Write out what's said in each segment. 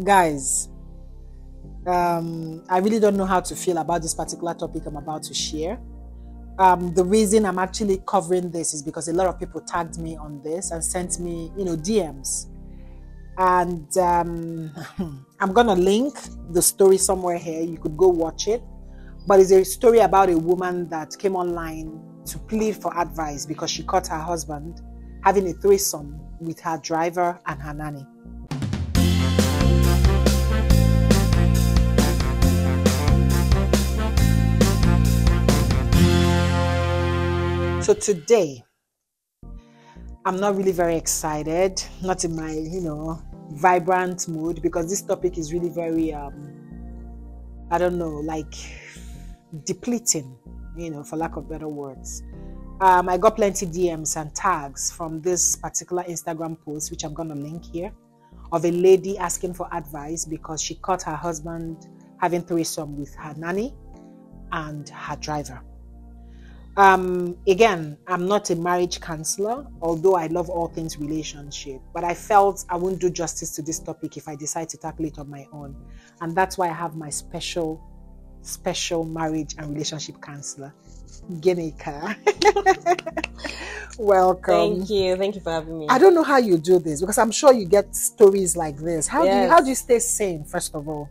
Guys, I really don't know how to feel about this particular topic I'm about to share. The reason I'm actually covering this is because a lot of people tagged me on this and sent me, DMs. And I'm going to link the story somewhere here. You could go watch it. But it's a story about a woman that came online to plead for advice because she caught her husband having a threesome with her driver and her nanny. So today, I'm not really very excited, not in my, vibrant mood, because this topic is really very, I don't know, like depleting, for lack of better words. I got plenty DMs and tags from this particular Instagram post, which I'm going to link here, of a lady asking for advice because she caught her husband having threesome with her nanny and her driver. Again, I'm not a marriage counselor, although I love all things relationship, but I felt I wouldn't do justice to this topic if I decide to tackle it on my own. And that's why I have my special marriage and relationship counselor, Ginika. Welcome. Thank you for having me. I don't know how you do this, because I'm sure you get stories like this. How do you stay sane, first of all?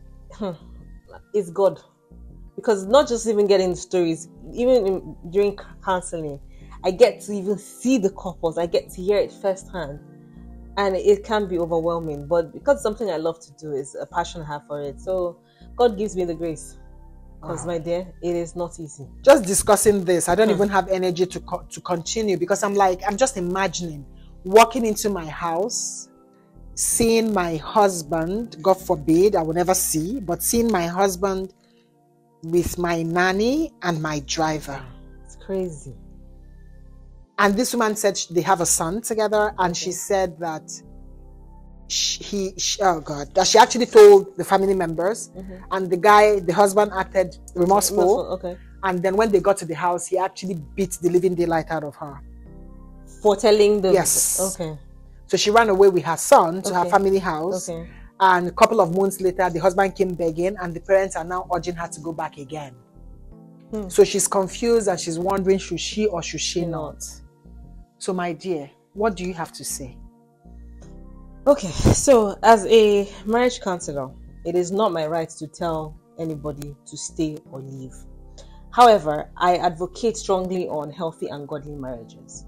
It's God. Because not just even getting stories, even during counseling, I get to even see the couples. I get to hear it firsthand, and it can be overwhelming. But because it's something I love to do, is a passion I have for it. So God gives me the grace. Because, my dear, it is not easy. Just discussing this, I don't even have energy to continue, because I'm just imagining walking into my house, seeing my husband, God forbid, I will never see, but seeing my husband with my nanny and my driver. It's crazy. And this woman said they have a son together, and she said that that she actually told the family members, and the husband acted remorseful. Okay. And then when they got to the house, he actually beat the living daylight out of her. For telling them? Yes. Okay. So she ran away with her son to her family house. Okay. And a couple of months later, the husband came begging, and the parents are now urging her to go back again. So she's confused, and she's wondering, should she or should she not? So, my dear, what do you have to say? Okay, so as a marriage counselor, it is not my right to tell anybody to stay or leave. However, I advocate strongly on healthy and godly marriages.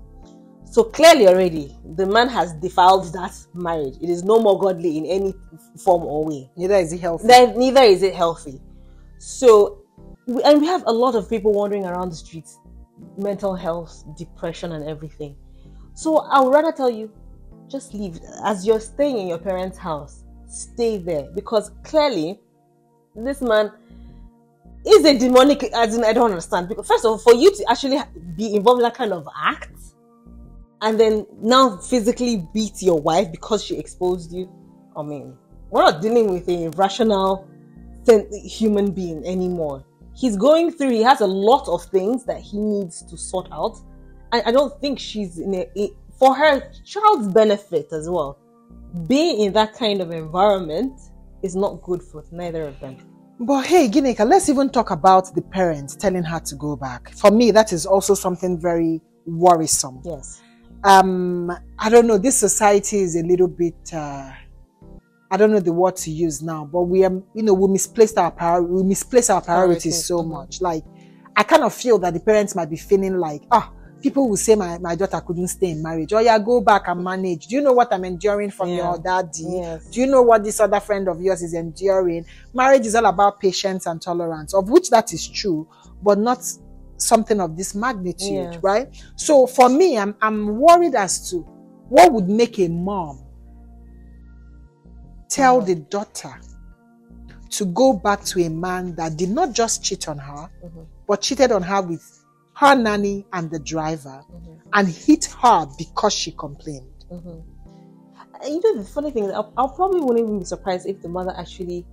So clearly already, the man has defiled that marriage. It is no more godly in any form or way. Neither is it healthy. Neither is it healthy. So, we have a lot of people wandering around the streets, mental health, depression and everything. So I would rather tell you, just leave. As you're staying in your parents' house, stay there. Because clearly, this man is a demonic, as in I don't understand. Because first of all, for you to actually be involved in that kind of act, and then now physically beat your wife because she exposed you. I mean, we're not dealing with a rational human being anymore. He has a lot of things that he needs to sort out. And I don't think she's for her child's benefit as well. Being in that kind of environment is not good for neither of them. But hey, Ginika, let's even talk about the parents telling her to go back. For me, that is also something very worrisome. Yes. I don't know, this society is a little bit, I don't know the word to use now, but we misplace our priorities so much. Like, I kind of feel that the parents might be feeling like, people will say my daughter couldn't stay in marriage. Oh yeah, go back and manage. Do you know what I'm enduring from your daddy? Yes. Do you know what this other friend of yours is enduring? Marriage is all about patience and tolerance, of which that is true, but not something of this magnitude, right? So for me, I'm worried as to what would make a mom tell the daughter to go back to a man that did not just cheat on her, but cheated on her with her nanny and the driver, and hit her because she complained. The funny thing is, I probably wouldn't even be surprised if the mother actually,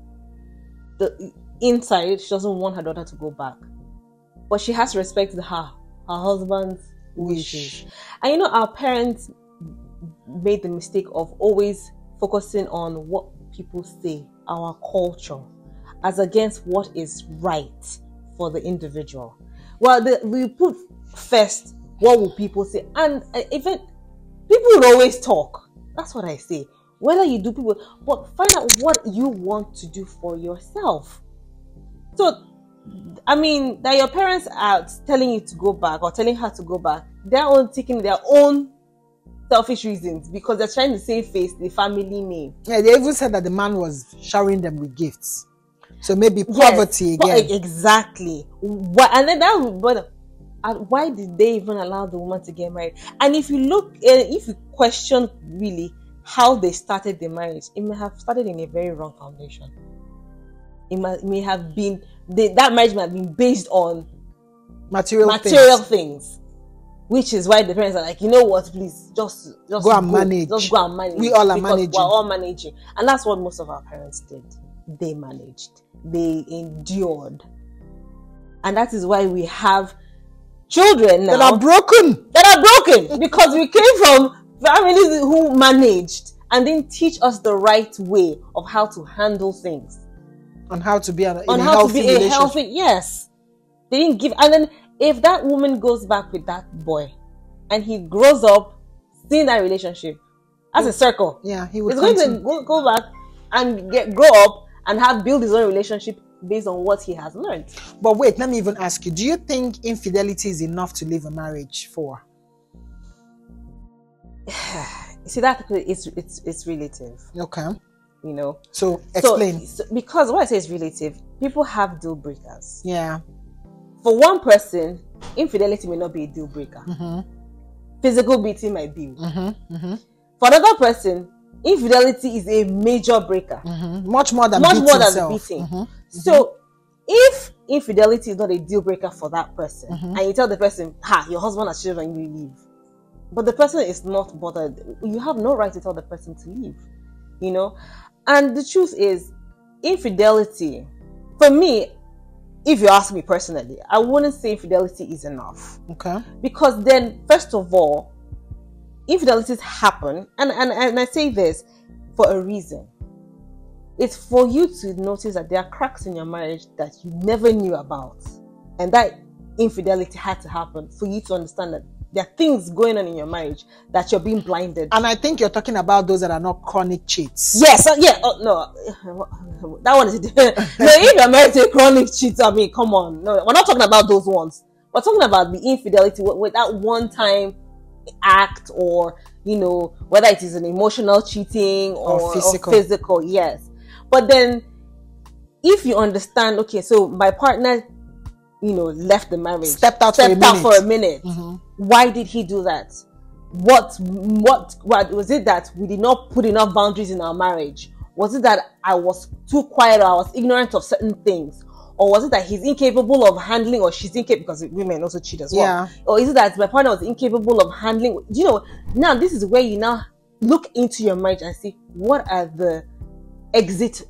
inside, she doesn't want her daughter to go back. But she has to respect her husband's wishes. And our parents made the mistake of always focusing on what people say, our culture, as against what is right for the individual. Well, we put first what will people say, and even people will always talk. That's what I say. Whether you do people, but find out what you want to do for yourself. So, I mean, that your parents are telling you to go back or telling her to go back, they're all taking their own selfish reasons because they're trying to save face the family name. Yeah, they even said that the man was showering them with gifts. So maybe poverty again. Exactly. And then why did they even allow the woman to get married? And if you look, if you question really how they started the marriage, it may have started in a very wrong foundation. It may have been, that marriage might have been based on material things. Which is why the parents are like, you know what, please, just go and manage. Just go and manage. We all are managing. We're all managing. And that's what most of our parents did. They managed. They endured. And that is why we have children now that are broken. Because we came from families who managed and didn't teach us the right way of how to handle things. On how to be a healthy yes. They didn't give. And then if that woman goes back with that boy and he grows up seeing that relationship as a circle, yeah, he would going to go back and grow up and build his own relationship based on what he has learned. But wait, let me even ask you, do you think infidelity is enough to leave a marriage for? See, that it's relative. Okay. You know. So explain. Because what I say is relative, people have deal breakers. Yeah. For one person, infidelity may not be a deal breaker. Mm-hmm. Physical beating might be. Mm-hmm. Mm-hmm. For another person, infidelity is a major breaker. Mm-hmm. Much more than beating. Mm-hmm. So, if infidelity is not a deal breaker for that person, mm-hmm. and you tell the person, your husband has cheated on you, leave. But the person is not bothered. You have no right to tell the person to leave. You know? And the truth is, infidelity, for me, if you ask me personally, I wouldn't say infidelity is enough. Okay. Because then, first of all, infidelities happen, and I say this for a reason. It's for you to notice that there are cracks in your marriage that you never knew about. And that infidelity had to happen for you to understand that there are things going on in your marriage that you're being blinded. And I think you're talking about those that are not chronic cheats. Yes, yeah. Oh, no, that one is different. No, if you're married to a chronic cheat, I mean, come on. No, we're not talking about those ones. We're talking about the infidelity with that one-time act, or, you know, whether it is an emotional cheating or physical. Yes. But then, if you understand, okay, so my partner, you know, left the marriage, stepped out for a minute. Mm-hmm. Why did he do that? What was it, that we did not put enough boundaries in our marriage? Was it that I was too quiet, or I was ignorant of certain things? Or was it that he's incapable of handling, or she's incapable, because women also cheat as well? Yeah. Or is it that my partner was incapable of handling? You know, now this is where you now look into your marriage and see what are the exit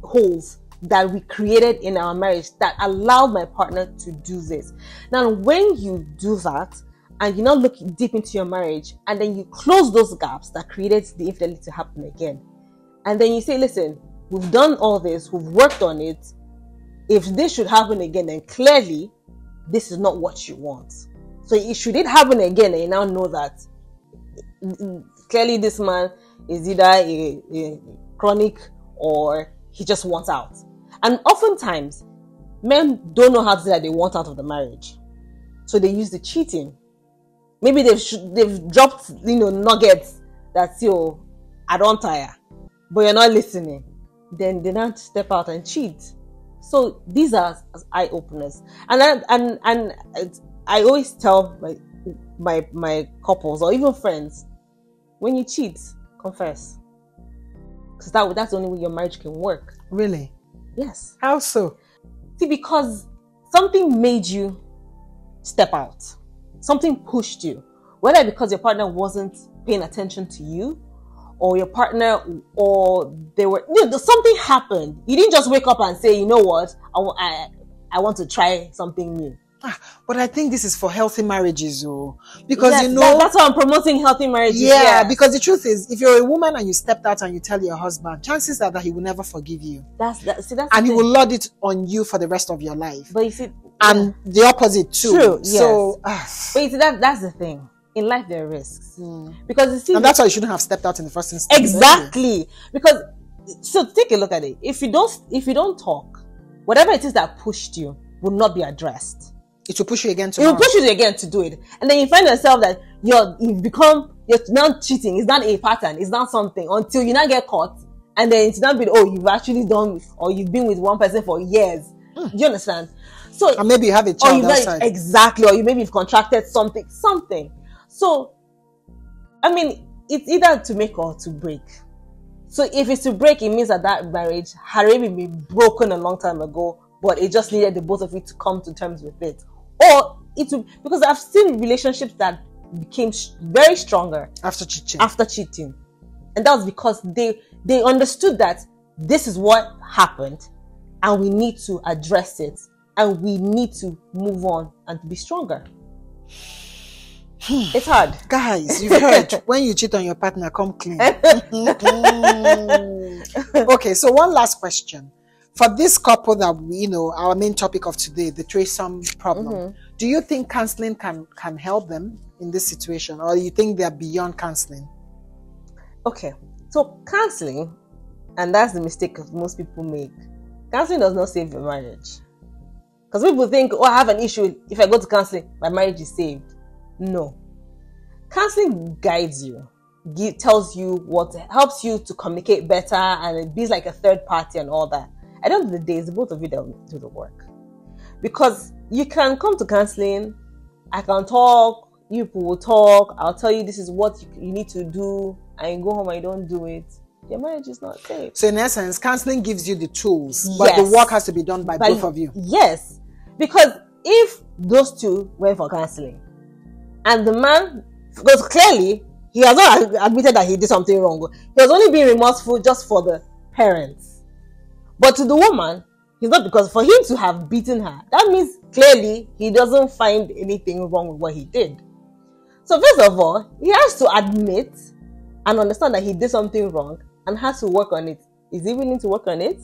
holes that we created in our marriage that allowed my partner to do this. Now, when you do that, and you now look deep into your marriage, and then you close those gaps that created the infidelity to happen again, and then you say, listen, we've done all this, we've worked on it. If this should happen again, then clearly this is not what you want. So should it happen again, and you now know that clearly this man is either a chronic, or he just wants out. And oftentimes, men don't know how to say that they want out of the marriage. So they use the cheating. Maybe they've dropped, you know, nuggets that, I don't tire, but you're not listening. Then they now step out and cheat. So these are eye openers. And I always tell my couples, or even friends, when you cheat, confess. Because that's the only way your marriage can work. Really? Yes. How so? See, because something made you step out. Something pushed you. Whether because your partner wasn't paying attention to you, or your partner, or something happened. You didn't just wake up and say, you know what, I want to try something new. But I think this is for healthy marriages, because Yes, you know that's why I'm promoting healthy marriages. yeah, because the truth is, if you're a woman and you stepped out and you tell your husband, chances are that he will never forgive you. That's and he will lord it on you for the rest of your life. But you see, and the opposite too. True. So, yes. But you see, that's the thing. In life, there are risks because you see, and that's why you shouldn't have stepped out in the first instance. Exactly, because so take a look at it. If you don't talk, whatever it is that pushed you will not be addressed. It will push you again to. It will push you again to do it, and then you find yourself that you're not cheating. It's not a pattern. It's not something until you not get caught, and then it's not been you've actually done or you've been with one person for years. Do you understand? So and maybe you have a child outside. Exactly, or maybe you've contracted something. So, I mean, it's either to make or to break. So if it's to break, it means that marriage had already been broken a long time ago, but it just needed the both of you to come to terms with it. Or because I've seen relationships that became very stronger after cheating. And that was because they understood that this is what happened and we need to address it and we need to move on and be stronger. It's hard. Guys, you've heard, when you cheat on your partner, come clean. Okay, so one last question. For this couple that our main topic of today, the threesome problem, do you think counseling can help them in this situation, or do you think they're beyond counseling? Okay, so counseling, and that's the mistake most people make, counseling does not save your marriage. Because people think, I have an issue, if I go to counseling, my marriage is saved. No. Counseling guides you, tells you what helps you to communicate better, and it be like a third party and all that. At the end of the day, it's the both of you that will do the work. Because you can come to counseling, I can talk, you people will talk, I'll tell you this is what you need to do, and you go home and you don't do it. Your marriage is not safe. So in essence, counseling gives you the tools, but the work has to be done by both of you. Yes. Because if those two went for counseling, and the man, because clearly he has not admitted that he did something wrong, he was only being remorseful just for the parents. But to the woman, he's not, because for him to have beaten her, that means clearly he doesn't find anything wrong with what he did. So first of all, he has to admit and understand that he did something wrong and has to work on it. Is he willing to work on it?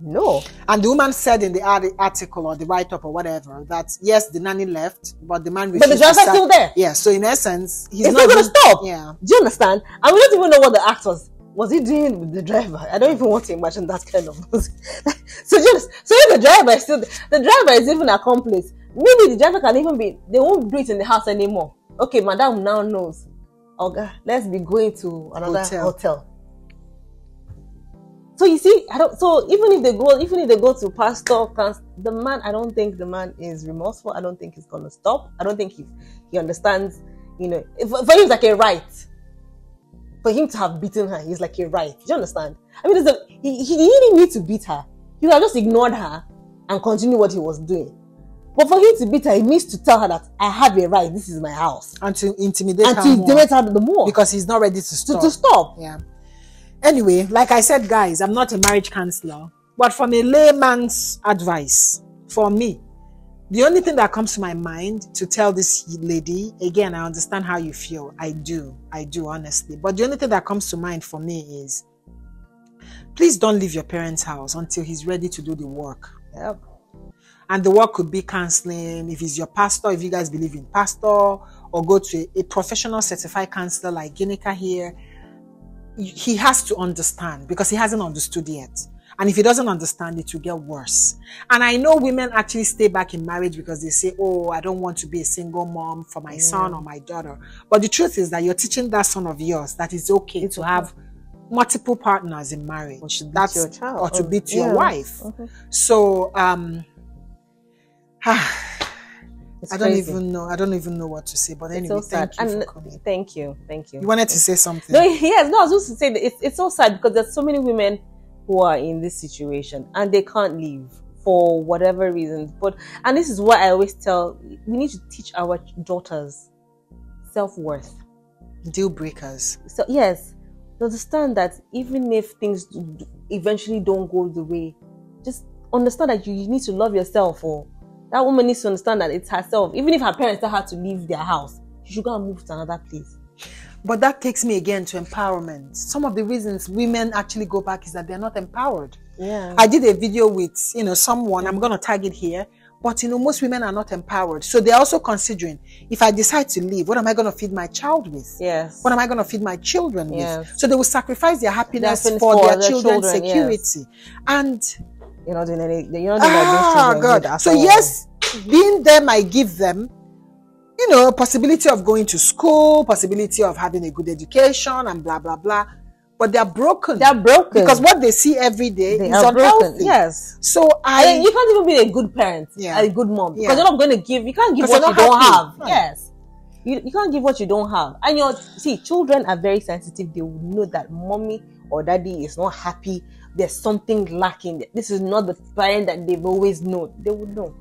No. And the woman said in the article or the write-up or whatever that yes, the nanny left, but the man refused. But the driver's still there. Yeah, so in essence, he's not going to stop. Yeah. Do you understand? And we don't even know what the act was he doing with the driver? I don't even want to imagine that kind of so if the driver is still the driver is even accomplice, maybe the driver can even be, they won't do it in the house anymore. Okay, madam now knows, okay, let's be going to another hotel. So you see, so even if they go to pastor, the man, I don't think the man is remorseful. I don't think he's gonna stop. I don't think he understands, for him it's like a right. For him to have beaten her, he's like a right. Do you understand? I mean, he didn't need to beat her. He would have just ignored her and continued what he was doing. But for him to beat her, he means to tell her that I have a right. This is my house, and to intimidate her the more, because he's not ready to stop. To stop. Yeah. Anyway, like I said, guys, I'm not a marriage counselor, but from a layman's advice, for me, the only thing that comes to my mind to tell this lady, again, I understand how you feel. I do, honestly. But the only thing that comes to mind for me is, please don't leave your parents' house until he's ready to do the work. Yep. And the work could be counseling, if he's your pastor, if you guys believe in pastor, or go to a professional certified counselor like Ginika here. He has to understand, because he hasn't understood yet. And if he doesn't understand, it will get worse. And I know women actually stay back in marriage because they say, I don't want to be a single mom for my son or my daughter. But the truth is that you're teaching that son of yours that it's okay to have multiple partners in marriage. That's your child. Or to beat your wife. So, I don't even know what to say, but anyway, thank you for coming. Thank you. You wanted to say something? No, yes, no, I was supposed to say that it's so sad because there's so many women who are in this situation and they can't leave for whatever reason. And this is what I always tell, we need to teach our daughters self-worth. Deal breakers. So yes, to understand that even if things eventually don't go the way, just understand that you need to love yourself, That woman needs to understand that it's herself. Even if her parents tell her to leave their house, she should go and move to another place. But that takes me again to empowerment. Some of the reasons women actually go back is that they're not empowered. Yeah. I did a video with, someone, I'm going to tag it here, but, most women are not empowered. So they're also considering, if I decide to leave, what am I going to feed my child with? Yes. What am I going to feed my children Yes. with? So they will sacrifice their happiness for their children's security. Yes. And you're not doing anything. You're not doing that. God. So yes, being there might give them, possibility of going to school, possibility of having a good education and blah, blah, blah. But they're broken. They're broken. Because what they see every day is unhealthy. Yes. So you can't even be a good parent, a good mom. Because you're not going to give, you can't give what you don't have. Right. Yes. You can't give what you don't have. And children are very sensitive. They will know that mommy or daddy is not happy. There's something lacking. This is not the parent that they've always known. They would know.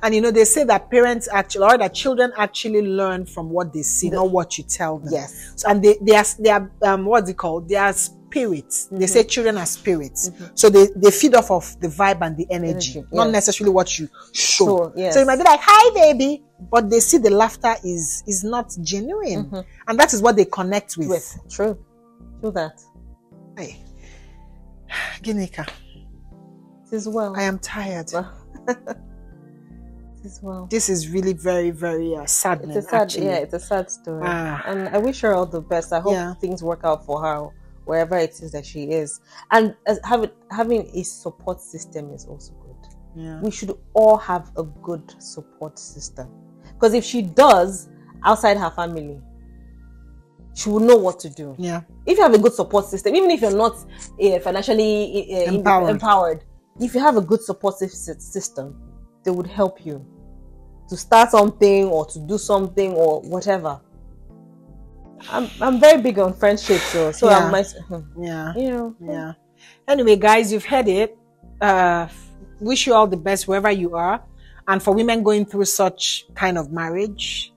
And they say that parents actually, or that children actually learn from what they see, not what you tell them. Yes. So, and they are what's it called? They are spirits. Mm-hmm. They say children are spirits. Mm-hmm. So they feed off of the vibe and the energy. Not necessarily what you show. Sure, yes. So you might be like, hi baby, but they see the laughter is not genuine. Mm-hmm. And that is what they connect with. True that. Hey, Ginika. It is well. I am tired. Well. This is really very, very saddening. It's a sad, actually. it's a sad story. And I wish her all the best. I hope things work out for her wherever it is that she is. And having a support system is also good. Yeah. We should all have a good support system. Because if she does, outside her family, she will know what to do. Yeah. If you have a good support system, even if you're not financially empowered, if you have a good support system, they would help you to start something or to do something or whatever. I'm very big on friendship, so yeah. Anyway, guys, you've heard it. Wish you all the best wherever you are. And for women going through such kind of marriage,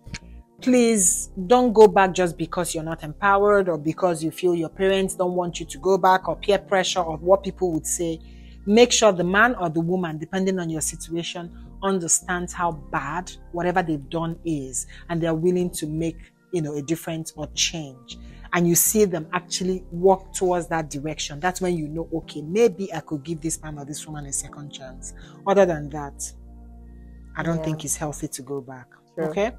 please don't go back just because you're not empowered or because you feel your parents don't want you to go back or peer pressure or what people would say. Make sure the man or the woman, depending on your situation, understands how bad whatever they've done is, and they're willing to make, a difference or change. And you see them actually walk towards that direction. That's when you know, okay, maybe I could give this man or this woman a second chance. Other than that, I don't think it's healthy to go back. Sure. Okay?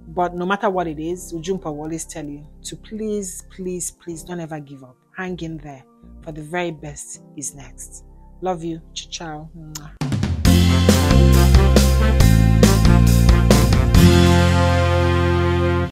But no matter what it is, Ujumpo will always tell you to please, please, please don't ever give up. Hang in there, for the very best is next. Love you. Ciao.